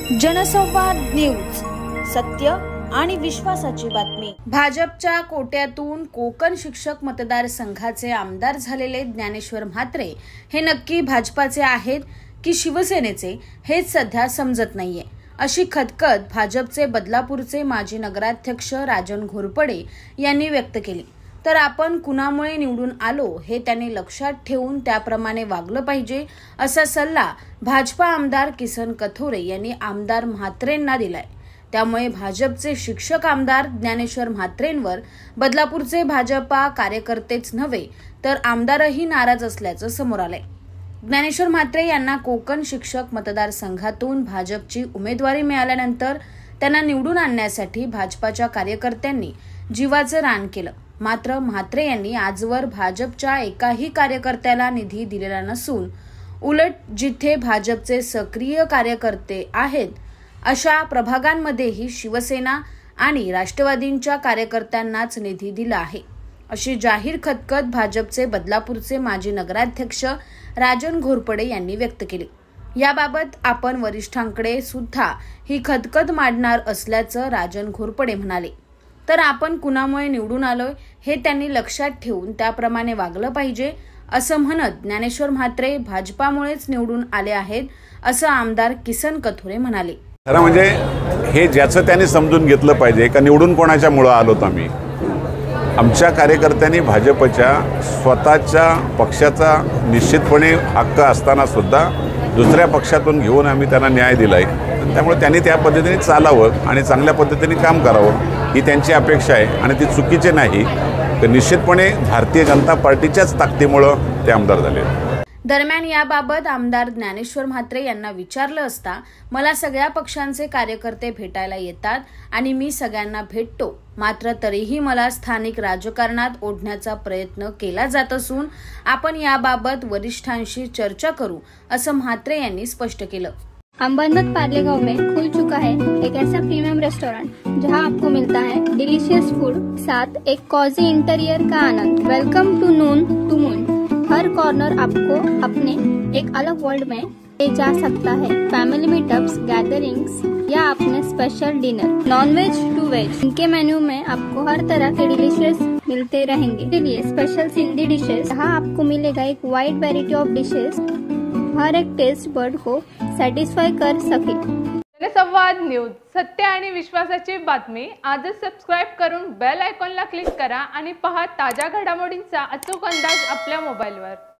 जनसंवाद न्यूज, सत्य आणि विश्वासाची बातमी। भाजपच्या कोट्यातून कोकण शिक्षक मतदारसंघाचे आमदार झालेले ज्ञानेश्वर म्हात्रे हे नक्की भाजपाचे आहेत की शिवसेनेचे हेच सध्या समजत नाहीये, अशी खदखद भाजपचे बदलापूरचे माजी नगराध्यक्ष राजन घोरपडे यांनी व्यक्त केली। तर आपण कुणामुळे निवडून आलो हे त्यांनी लक्षात ठेवून त्याप्रमाणे वागलं पाहिजे, असा सल्ला भाजपा आमदार किसन कथोरे यांनी आमदार म्हात्रेंना दिलाय। त्यामुळे भाजपचे शिक्षक आमदार ज्ञानेश्वर म्हात्रेंवर बदलापूरचे भाजपा कार्यकर्तेच नव्हे तर आमदारही नाराज असल्याचं समोर आलंय। ज्ञानेश्वर म्हात्रे यांना कोकण शिक्षक मतदारसंघातून भाजपची उमेदवारी मिळाल्यानंतर त्यांना निवडून आणण्यासाठी भाजपाच्या कार्यकर्त्यांनी जीवाचं रान केलं। मात्र म्हात्रे यांनी आजवर भाजपच्या एकाही कार्यकर्त्याला निधी दिलेला नसून उलट जिथे भाजपचे सक्रिय कार्यकर्ते आहेत अशा प्रभागांमध्येही शिवसेना आणि राष्ट्रवादींच्या कार्यकर्त्यांनाच निधी दिला आहे, अशी जाहीर खदखद भाजपचे बदलापूरचे माजी नगराध्यक्ष राजन घोरपडे यांनी व्यक्त केली। याबाबत आपण वरिष्ठांकडे सुद्धा ही खदखद मांडणार असल्याचं राजन घोरपडे म्हणाले। तर आपण कुणामुळे निवडून आलोय हे त्यांनी लक्षात ठेवून त्याप्रमाणे वागलं पाहिजे, असं म्हणत ज्ञानेश्वर म्हात्रे भाजपामुळेच निवडून आले आहेत, असं आमदार किसन कथोरे म्हणाले। खरं म्हणजे हे ज्याचं त्यांनी समजून घेतलं पाहिजे का निवडून कोणाच्यामुळे आलोत आम्ही। आमच्या कार्यकर्त्यांनी भाजपच्या स्वतःच्या पक्षाचा निश्चितपणे हक्क असताना सुद्धा दुसऱ्या पक्षातून घेऊन आम्ही त्यांना न्याय दिलाय। त्यामुळे त्यांनी त्या पद्धतीने चालावं आणि चांगल्या पद्धतीने काम करावं ही त्यांची अपेक्षा आहे आणि ती चुकीचे नाही। तर निश्चितपणे भारतीय जनता पार्टीच्याच ताकदीमुळे ते आमदार झाले। दरम्यान याबाबत आमदार ज्ञानेश्वर म्हात्रे यांना विचारलं असता मला सगळ्या पक्षांचे कार्यकर्ते भेटायला येतात आणि मी सगळ्यांना भेटतो, मात्र तरीही मला स्थानिक राजकारणात ओढण्याचा प्रयत्न केला जात असून आपण याबाबत वरिष्ठांशी चर्चा करू, असं म्हात्रे यांनी स्पष्ट केलं। अंबरनाथ पार्ले गांव में खुल चुका है एक ऐसा प्रीमियम रेस्टोरेंट जहां आपको मिलता है डिलीशियस फूड, साथ एक कॉजी इंटीरियर का आनंद। Welcome to noon to moon. हर कॉर्नर आपको अपने एक अलग वर्ल्ड में ले जा सकता है। फैमिली मीटअप्स, गैदरिंग्स या अपने special dinner, non veg to veg, इनके मेन्यू में आपको हर तरह के डिलीशियस मिलते रहेंगे। इसलिए स्पेशल सिंधी डिशेस, जहाँ आपको मिलेगा एक वाइड वेराइटी ऑफ डिशेस, हर एक टेस्ट बर्ड को सॅटिस्फाय कर सके। जनसंवाद न्यूज, सत्य आणि विश्वासाची बातमी। आजच सबस्क्राइब करून बेल आयकॉनला क्लिक करा आणि पहा ताज्या घडामोडींचा अचूक अंदाज आपल्या मोबाईलवर।